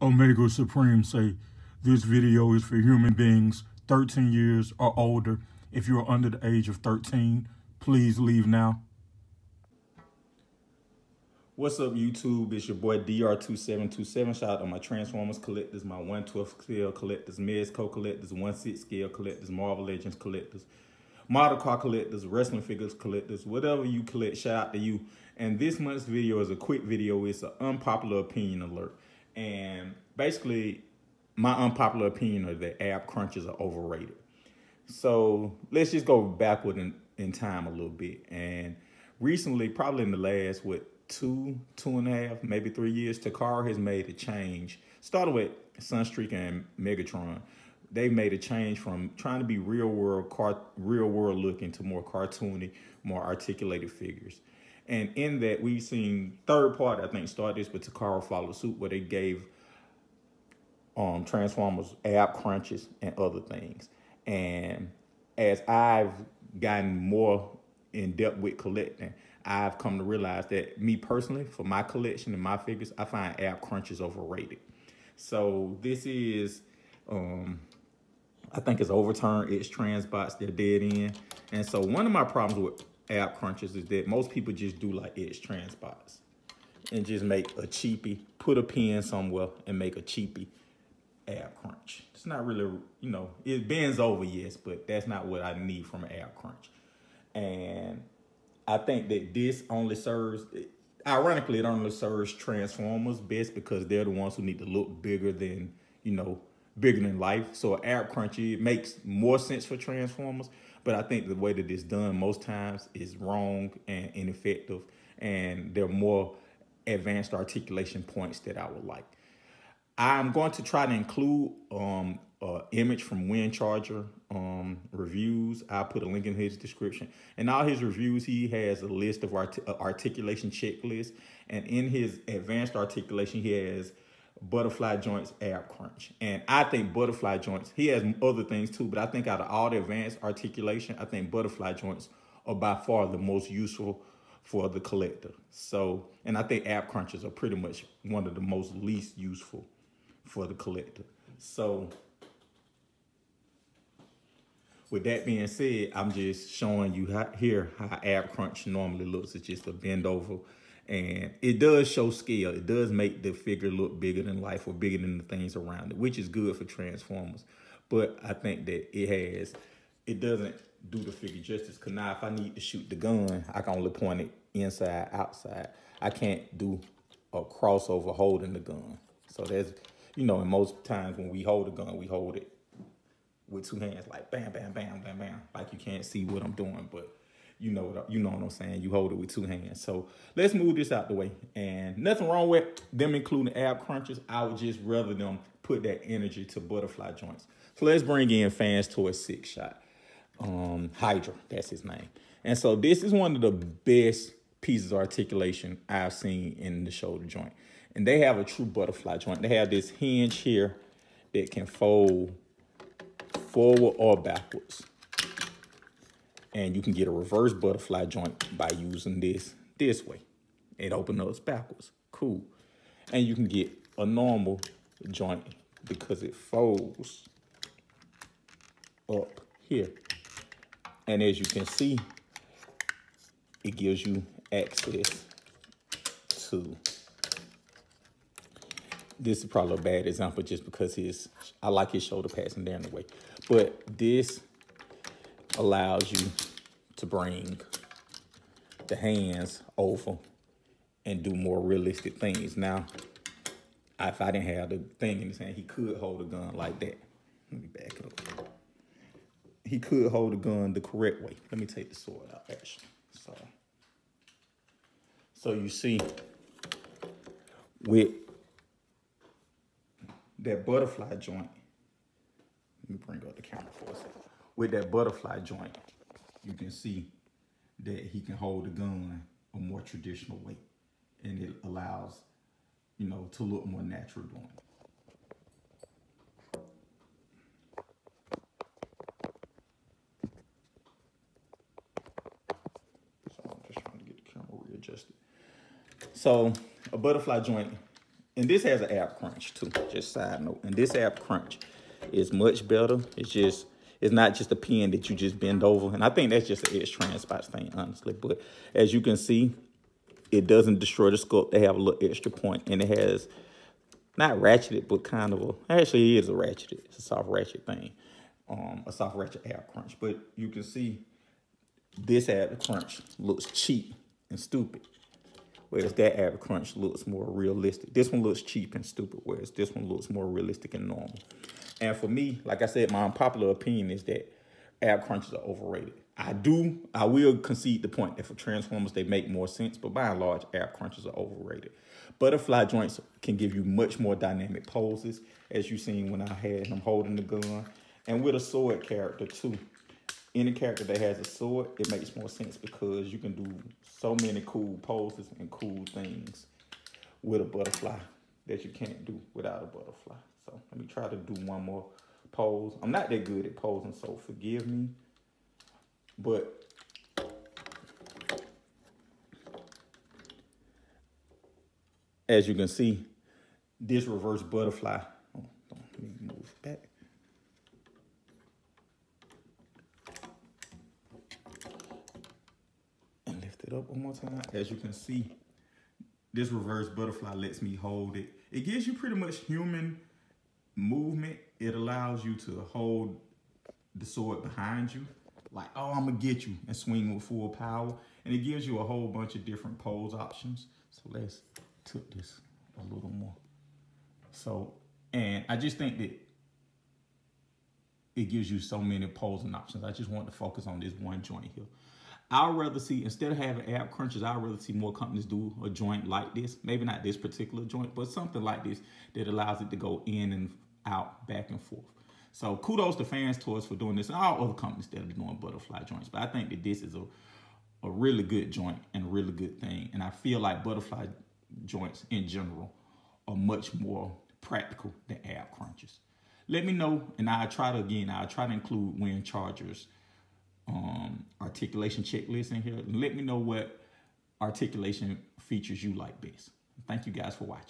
Omega Supreme say this video is for human beings 13 years or older. If you're under the age of 13, please leave now. What's up, YouTube? It's your boy DR2727. Shout out to my Transformers collectors, my 1/12 scale collectors, Mezco collectors, 1/6 scale collectors, Marvel Legends collectors, model car collectors, wrestling figures collectors, whatever you collect, shout out to you. And this month's video is a quick video. It's an unpopular opinion alert. And basically, my unpopular opinion is that ab crunches are overrated. So let's just go backward in time a little bit. And recently, probably in the last, two and a half, maybe 3 years, Takara has made a change. Started with Sunstreak and Megatron. They made a change from trying to be real world looking to more cartoony, more articulated figures. And in that, we've seen third party, I think, start this, but Takara followed suit, where they gave Transformers ab crunches and other things. And as I've gotten more in depth with collecting, I've come to realize that me personally, for my collection and my figures, I find ab crunches overrated. So this is, I think it's overturned. It's Transbots, they're dead end. And so one of my problems with ab crunches is that most people just do like it's Transbots and just make a cheapie, put a pin somewhere and make a cheapie ab crunch. It's not really, it bends over, yes, but that's not what I need from an ab crunch. And I think that this only serves, ironically, it only serves Transformers best because they're the ones who need to look bigger than, bigger than life. So an ab crunchy, it makes more sense for Transformers, but I think the way that it's done most times is wrong and ineffective, and there are more advanced articulation points that I would like. I'm going to try to include an image from Wind Charger reviews. I'll put a link in his description. And all his reviews, he has a list of articulation checklists. And in his advanced articulation, he has butterfly joints, ab crunch. And I think butterfly joints, he has other things too, but I think out of all the advanced articulation, I think butterfly joints are by far the most useful for the collector. So, and I think ab crunches are pretty much one of the most least useful for the collector. So with that being said, I'm just showing you how ab crunch normally looks. It's just a bend over, and it does show scale. It does make the figure look bigger than life or bigger than the things around it, which is good for Transformers. But I think that it doesn't do the figure justice, because now if I need to shoot the gun, I can only point it inside, outside. I can't do a crossover holding the gun. So there's, and most times when we hold a gun, we hold it with two hands, like bam, bam, bam, bam, bam. Like you can't see what I'm doing, but you know what I'm saying. You hold it with two hands. So let's move this out the way. And nothing wrong with them including ab crunches. I would just rather them put that energy to butterfly joints. So let's bring in Fans Toy 6 Shot. Hydra, that's his name. And so this is one of the best pieces of articulation I've seen in the shoulder joint. And they have a true butterfly joint. They have this hinge here that can fold forward or backwards. And you can get a reverse butterfly joint by using this way. It opens up backwards. Cool. And you can get a normal joint because it folds up here. And as you can see, it gives you access to, this is probably a bad example just because I like his shoulder passing down the way. But this allows you to bring the hands over and do more realistic things. Now, if I didn't have the thing in his hand, he could hold a gun like that. Let me back up. He could hold a gun the correct way. Let me take the sword out, actually. So you see, with that butterfly joint, let me bring up the camera for a second. With that butterfly joint, you can see that he can hold the gun a more traditional way, and it allows, to look more natural doing it. So I'm just trying to get the camera readjusted. So a butterfly joint And this has an ab crunch too, just side note. And this ab crunch is much better. It's not just a pen that you just bend over. And I think that's just an edge transport thing, honestly. But as you can see, it doesn't destroy the sculpt. They have a little extra point, and it has not ratcheted, but kind of actually it is a ratcheted. It's a soft ratchet thing, a soft ratchet ab crunch. But you can see this ab crunch looks cheap and stupid, whereas that ab crunch looks more realistic. This one looks cheap and stupid, whereas this one looks more realistic and normal. And for me, like I said, my unpopular opinion is that ab crunches are overrated. I will concede the point that for Transformers, they make more sense, but by and large, ab crunches are overrated. Butterfly joints can give you much more dynamic poses, as you seen when I had him holding the gun. And with a sword character too. Any character that has a sword, it makes more sense because you can do so many cool poses and cool things with a butterfly that you can't do without a butterfly. So let me try to do one more pose. I'm not that good at posing, so forgive me. But as you can see, this reverse butterfly, let me move it back. And lift it up one more time. As you can see, this reverse butterfly lets me hold it. It gives you pretty much human movement. It allows you to hold the sword behind you. Like, oh, I'm gonna get you, and swing with full power. And it gives you a whole bunch of different pose options. So let's tilt this a little more. So, and I just think that it gives you so many posing options. I just want to focus on this one joint here. I'd rather see, instead of having ab crunches, I'd rather see more companies do a joint like this. Maybe not this particular joint, but something like this that allows it to go in and out, back and forth. So kudos to Fans Toys for doing this, and all other companies that are doing butterfly joints. But I think that this is a really good joint and a really good thing. And I feel like butterfly joints in general are much more practical than ab crunches. Let me know, and I'll try to include Wind Charger's articulation checklist in here. Let me know what articulation features you like best. Thank you guys for watching.